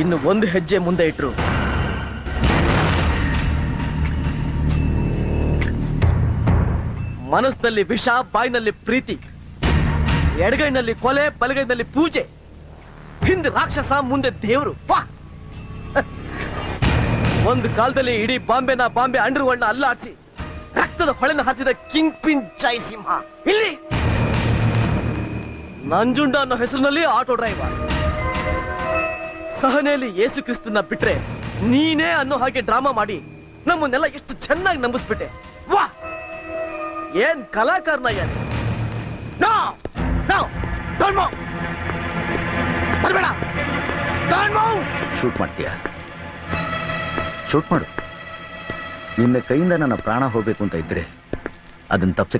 ಇನ್ನು ಒಂದು ಹೆಜ್ಜೆ ಮುಂದೆ ಇಟ್ರು ಮನಸ್ಸಿನಲ್ಲಿ ವಿಷ, ಬಾಯಿನಲ್ಲಿ ಪ್ರೀತಿ, ಎಡಗೈನಲ್ಲಿ ಕೊಲೆ, ಬಲಗೈನಲ್ಲಿ ಪೂಜೆ, ಹಿಂದೆ ರಾಕ್ಷಸ, ಮುಂದೆ ದೇವರು. ಒಂದು ಕಾಲದಲ್ಲಿ ಇಡೀ ಬಾಂಬೆ ಅಂಡರ್ವರ್ಲ್ಡ್ ಅಲ್ಲಾಡಿಸಿ ರಕ್ತದ ಹೊಳೆನ ಹರಿಸಿದ ಕಿಂಗ್ ಪಿನ್ ಜಯಸಿಂಹ ಇಲ್ಲಿ ನಂಜುಂಡ ಅನ್ನೋ ಹೆಸರಿನಲ್ಲಿ ಆಟೋ ಡ್ರೈವರ್. ಸಹನೆಯಲ್ಲಿ ಯೇಸು ಕ್ರಿಸ್ತನ ಬಿಟ್ರೆ ನೀನೇ ಅನ್ನೋ ಹಾಗೆ ಡ್ರಾಮಾ ಮಾಡಿ ನಮ್ಮನ್ನೆಲ್ಲ ಎಷ್ಟು ಚೆನ್ನಾಗಿ ನಂಬಿಸ್ಬಿಟ್ಟೆ. ವಾ, ಏನ್ ಕಲಾಕಾರನ ಏನು? ಶೂಟ್ ಮಾಡ್ತೀಯ? ಶೂಟ್ ಮಾಡು. ನಿನ್ನ ಕೈಯಿಂದ ನನ್ನ ಪ್ರಾಣ ಹೋಗ್ಬೇಕು ಅಂತ ಇದ್ರೆ ಅದನ್ನ ತಪ್ಪಿಸ